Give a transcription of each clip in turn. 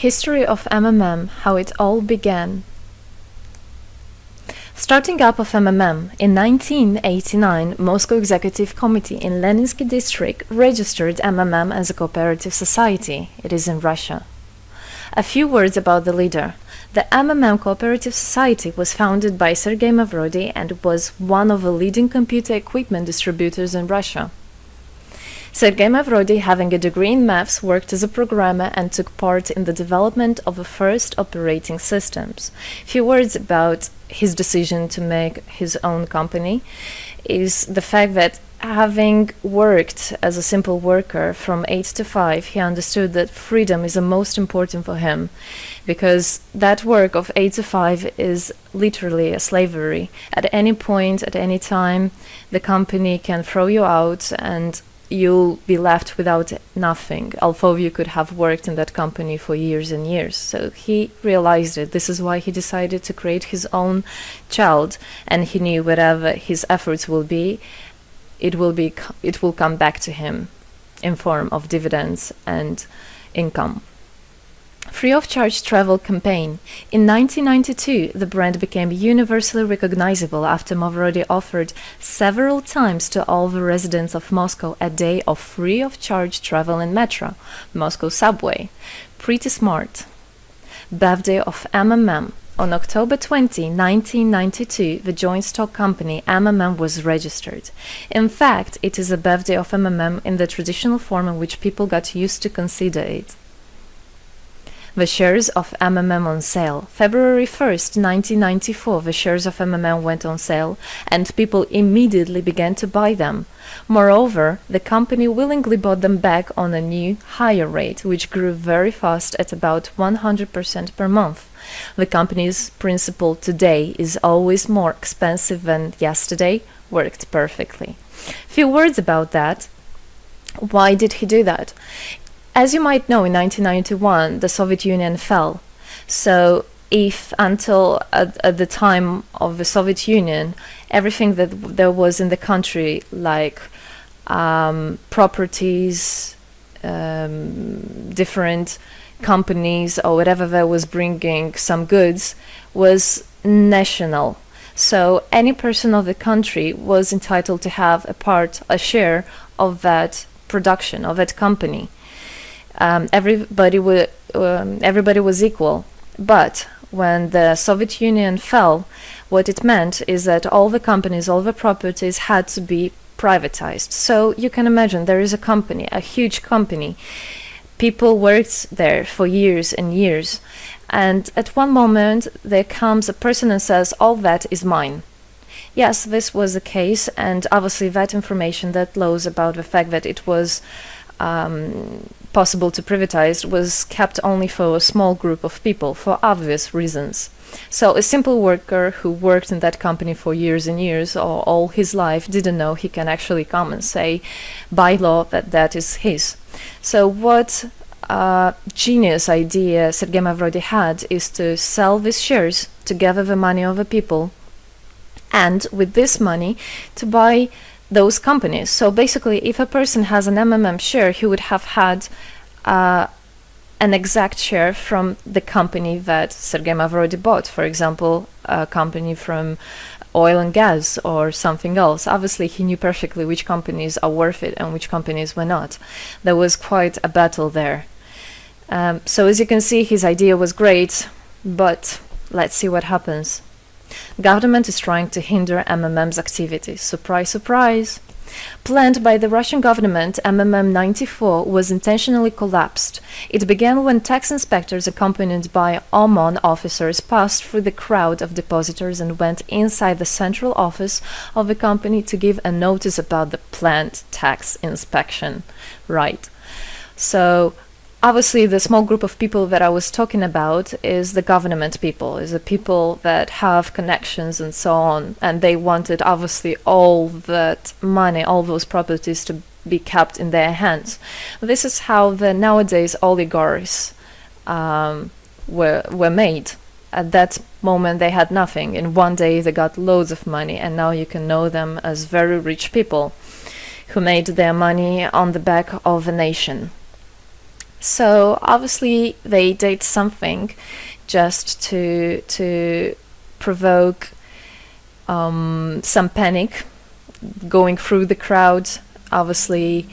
History of MMM, how it all began. Starting up of MMM, in 1989, Moscow Executive Committee in Leninsky District registered MMM as a cooperative society. It is in Russia. A few words about the leader. The MMM Cooperative Society was founded by Sergei Mavrodi and was one of the leading computer equipment distributors in Russia. Sergei Mavrodi, having a degree in maths, worked as a programmer and took part in the development of the first operating systems. Few words about his decision to make his own company is the fact that having worked as a simple worker from 8 to 5, he understood that freedom is the most important for him, because that work of 8 to 5 is literally a slavery. At any point, at any time, the company can throw you out and you'll be left without nothing, although you could have worked in that company for years and years. So he realized it. This is why he decided to create his own child, and he knew whatever his efforts will be, it will come back to him in form of dividends and income. Free of charge travel campaign. In 1992, the brand became universally recognizable after Mavrodi offered several times to all the residents of Moscow a day of free of charge travel in metro, Moscow subway. Pretty smart. Birthday of MMM. On October 20, 1992, the joint stock company MMM was registered. In fact, it is a birthday of MMM in the traditional form in which people got used to consider it. The shares of MMM on sale. February 1st, 1994, the shares of MMM went on sale, and people immediately began to buy them. Moreover, the company willingly bought them back on a new, higher rate, which grew very fast at about 100% per month. The company's principle today is always more expensive than yesterday worked perfectly. Few words about that. Why did he do that? As you might know, in 1991, the Soviet Union fell. So if until at the time of the Soviet Union, everything that there was in the country, like properties, different companies or whatever that was bringing some goods, was national. So any person of the country was entitled to have a share of that production, of that company. Everybody was equal. But when the Soviet Union fell, what it meant is that all the companies, all the properties had to be privatized. So you can imagine there is a company, a huge company. People worked there for years and years. And at one moment, there comes a person and says, all that is mine. Yes, this was the case. And obviously that information, that laws about the fact that it was possible to privatize was kept only for a small group of people for obvious reasons. So a simple worker who worked in that company for years and years or all his life didn't know he can actually come and say by law that that is his. So what genius idea Sergei Mavrodi had is to sell these shares to gather the money of the people, and with this money to buy those companies. So basically, if a person has an MMM share, he would have had an exact share from the company that Sergei Mavrodi bought. For example, a company from oil and gas or something else. Obviously, he knew perfectly which companies are worth it and which companies were not. There was quite a battle there. So as you can see, his idea was great, but let's see what happens. Government is trying to hinder MMM's activities. Surprise, surprise! Planned by the Russian government, MMM 94 was intentionally collapsed. It began when tax inspectors accompanied by OMON officers passed through the crowd of depositors and went inside the central office of the company to give a notice about the planned tax inspection. Right. So obviously, the small group of people that I was talking about is the government people, is the people that have connections and so on, and they wanted obviously all that money, all those properties to be kept in their hands. This is how the nowadays oligarchs were made. At that moment, they had nothing. In one day, they got loads of money, and now you can know them as very rich people who made their money on the back of a nation. So obviously they did something just to provoke some panic going through the crowd. Obviously,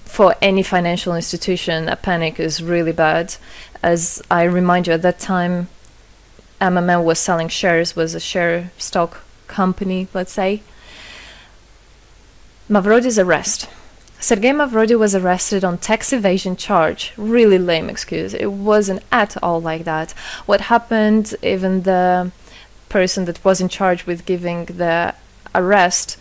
for any financial institution, a panic is really bad. As I remind you, at that time, MMM was selling shares, was a share stock company, let's say. Mavrody's arrest. Sergei Mavrody was arrested on tax evasion charge. Really lame excuse. It wasn't at all like that. What happened, even the person that was in charge with giving the arrest,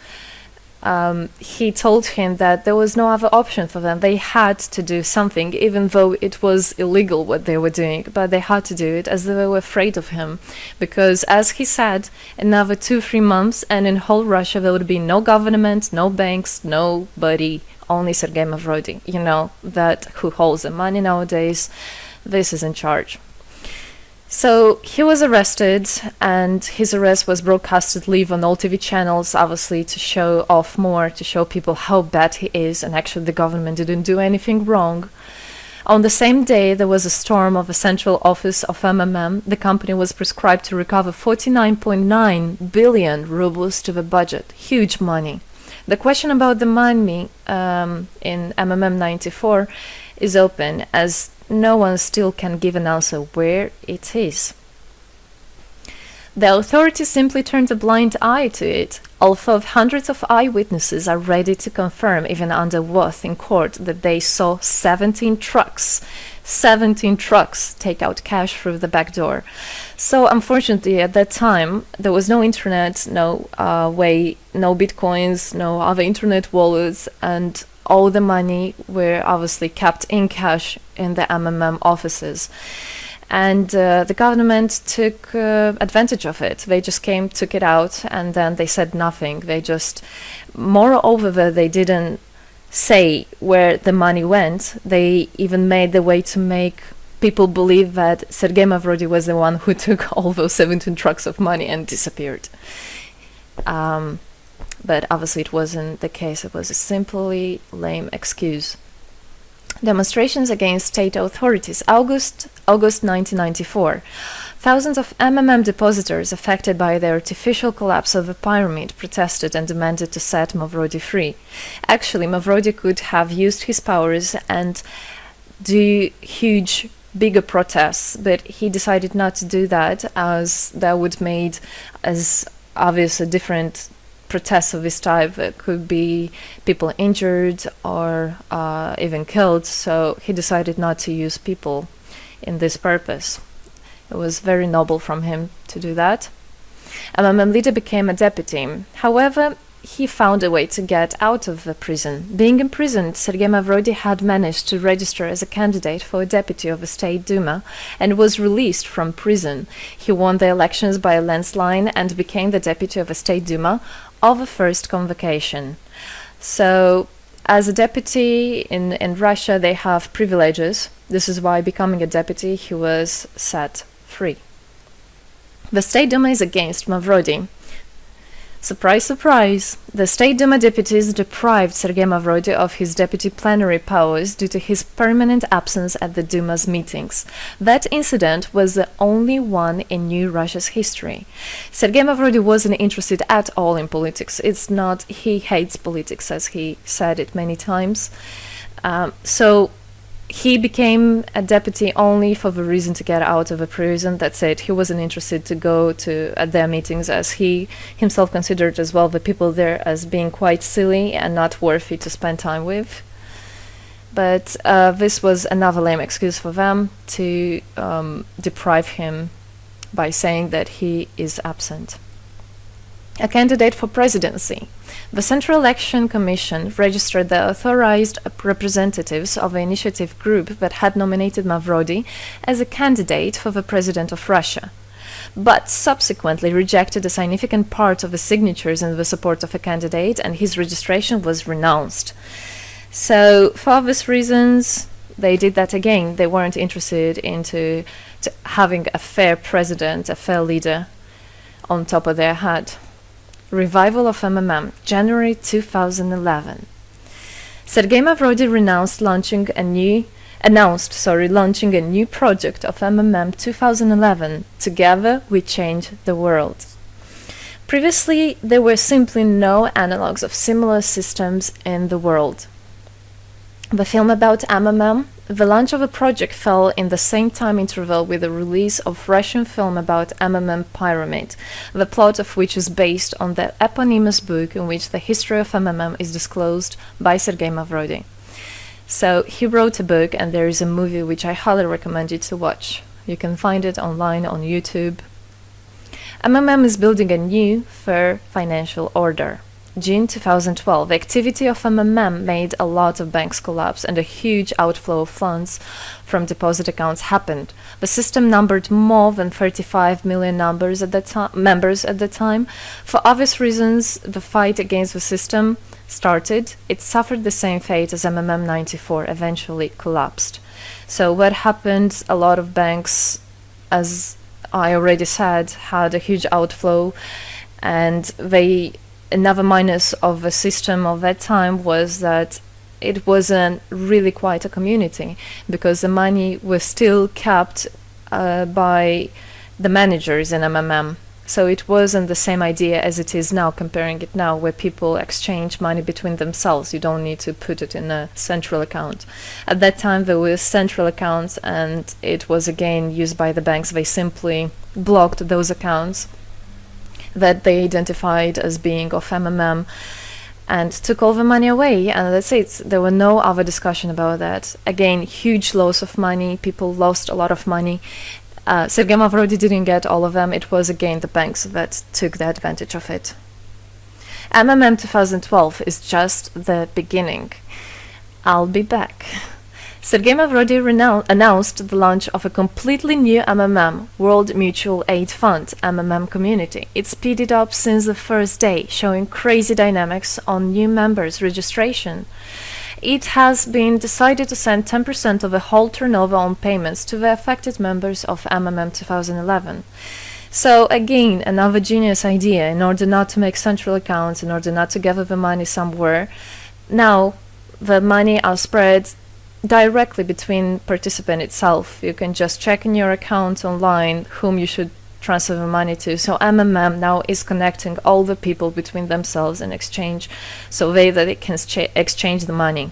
he told him that there was no other option for them. They had to do something, even though it was illegal what they were doing, but they had to do it as they were afraid of him. Because, as he said, another 2-3 months and in whole Russia there would be no government, no banks, nobody, only Sergei Mavrody, that who holds the money nowadays. This is in charge. So he was arrested, and his arrest was broadcasted live on all TV channels, obviously to show off more, to show people how bad he is, and actually the government didn't do anything wrong. On the same day, there was a storm of a central office of MMM. The company was prescribed to recover 49.9 billion rubles to the budget. Huge money. The question about the money in MMM 94 is open, as no one still can give an answer where it is. The authorities simply turned a blind eye to it, although hundreds of eyewitnesses are ready to confirm, even under oath in court, that they saw 17 trucks take out cash through the back door. So unfortunately, at that time, there was no internet, no bitcoins, no other internet wallets, and all the money were obviously kept in cash in the MMM offices. And the government took advantage of it. They just came, took it out, and then they said nothing. Moreover, they didn't say where the money went. They even made the way to make people believe that Sergei Mavrody was the one who took all those 17 trucks of money and disappeared. But obviously it wasn't the case. It was a simply lame excuse. Demonstrations against state authorities. August 1994. Thousands of MMM depositors affected by the artificial collapse of the pyramid protested and demanded to set Mavrody free. Actually, Mavrody could have used his powers and do bigger protests, but he decided not to do that, as that would made as obvious a different protests of this type. Could be people injured or even killed, so he decided not to use people in this purpose. It was very noble from him to do that. MMM leader became a deputy. However, he found a way to get out of the prison. Being imprisoned, Sergei Mavrody had managed to register as a candidate for a deputy of the State Duma and was released from prison. He won the elections by a landslide and became the deputy of the State Duma of the first convocation. So, as a deputy in Russia, they have privileges. This is why, becoming a deputy, he was set free. The State Duma is against Mavrody. Surprise, surprise! The State Duma deputies deprived Sergei Mavrody of his deputy plenary powers due to his permanent absence at the Duma's meetings. That incident was the only one in New Russia's history. Sergei Mavrody wasn't interested at all in politics. It's not he hates politics, as he said it many times. So he became a deputy only for the reason to get out of a prison. That's it. He wasn't interested to go to at their meetings, as he himself considered as well the people there as being quite silly and not worthy to spend time with. But this was another lame excuse for them to deprive him by saying that he is absent. A candidate for presidency. The Central Election Commission registered the authorized representatives of the initiative group that had nominated Mavrody as a candidate for the president of Russia, but subsequently rejected a significant part of the signatures in the support of a candidate, and his registration was renounced. So, for obvious reasons, they did that again. They weren't interested into having a fair president, a fair leader on top of their head. Revival of MMM, January 2011. Sergei Mavrody renounced launching a new launching a new project of MMM 2011. Together we change the world. Previously, there were simply no analogs of similar systems in the world. The film about MMM, the launch of a project fell in the same time interval with the release of Russian film about MMM Pyramid, the plot of which is based on the eponymous book in which the history of MMM is disclosed by Sergei Mavrodi. So he wrote a book, and there is a movie which I highly recommend you to watch. You can find it online on YouTube. MMM is building a new, fair financial order. June 2012, the activity of MMM made a lot of banks collapse and a huge outflow of funds from deposit accounts happened. The system numbered more than 35 million members at the time. For obvious reasons, the fight against the system started. It suffered the same fate as MMM 94, eventually collapsed. So what happened? A lot of banks, as I already said, had a huge outflow, and another minus of the system of that time was that it wasn't really quite a community, because the money was still kept by the managers in MMM. So it wasn't the same idea as it is now, comparing it now, where people exchange money between themselves. You don't need to put it in a central account. At that time, there were central accounts, and it was again used by the banks. They simply blocked those accounts that they identified as being of MMM and took all the money away, and that's it. There were no other discussion about that. Again, huge loss of money. People lost a lot of money. Sergei Mavrodi didn't get all of them. It was again the banks that took the advantage of it. MMM 2012 is just the beginning. I'll be back. Sergei Mavrodi announced the launch of a completely new MMM, World Mutual Aid Fund, MMM community. It speeded up since the first day, showing crazy dynamics on new members' registration. It has been decided to send 10% of the whole turnover on payments to the affected members of MMM 2011. So again, another genius idea. In order not to make central accounts, in order not to gather the money somewhere, now the money are spread directly between participant itself. You can just check in your account online whom you should transfer the money to. So MMM now is connecting all the people between themselves in exchange, so that they can exchange the money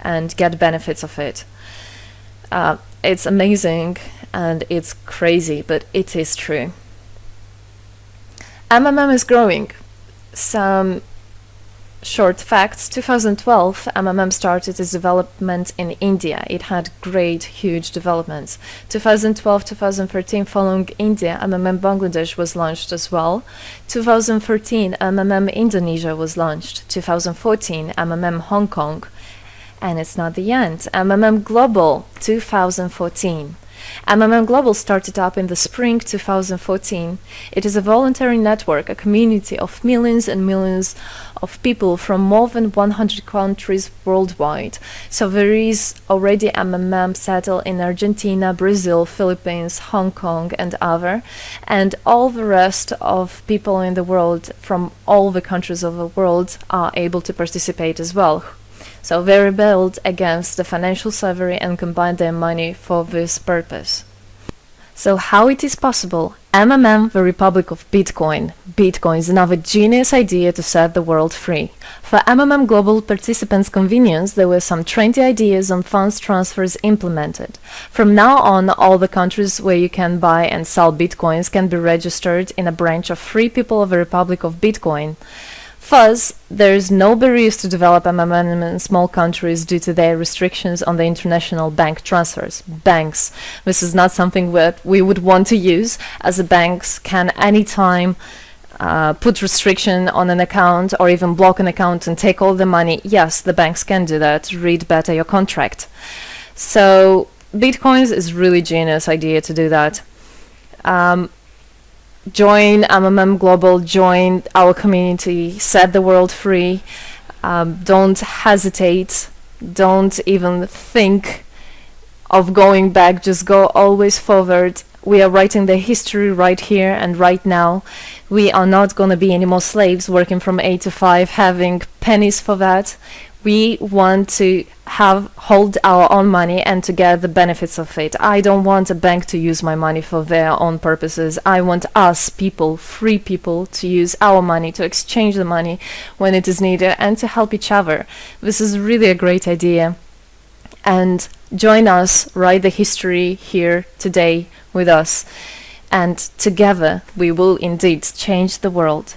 and get benefits of it. It's amazing and it's crazy, but it is true. MMM is growing. Some short facts. 2012, MMM started its development in India. It had great, huge developments. 2012-2013, following India, MMM Bangladesh was launched as well. 2013, MMM Indonesia was launched. 2014, MMM Hong Kong. And it's not the end. MMM Global, 2014. MMM Global started up in the spring 2014. It is a voluntary network, a community of millions and millions of people from more than 100 countries worldwide. So there is already MMM settled in Argentina, Brazil, Philippines, Hong Kong, and other, and all the rest of people in the world from all the countries of the world are able to participate as well. So they rebelled against the financial slavery and combined their money for this purpose. So how it is possible? MMM, the Republic of Bitcoin. Bitcoin is another genius idea to set the world free. For MMM Global participants' convenience, there were some 20 ideas on funds transfers implemented. From now on, all the countries where you can buy and sell Bitcoins can be registered in a branch of Free People of the Republic of Bitcoin. Thus, there is no barriers to develop MMM in small countries due to their restrictions on the international bank transfers. Banks. This is not something that we would want to use, as the banks can anytime put restriction on an account or even block an account and take all the money. Yes, the banks can do that. Read better your contract. So, Bitcoins is really genius idea to do that. Join MMM Global, join our community, set the world free. Don't hesitate, don't even think of going back, just go always forward. We are writing the history right here and right now. We are not going to be any more slaves working from 8 to 5, having pennies for that. We want to hold our own money and to get the benefits of it. I don't want a bank to use my money for their own purposes. I want us people, free people, to use our money, to exchange the money when it is needed, and to help each other. This is really a great idea. And join us, write the history here today with us, and together we will indeed change the world.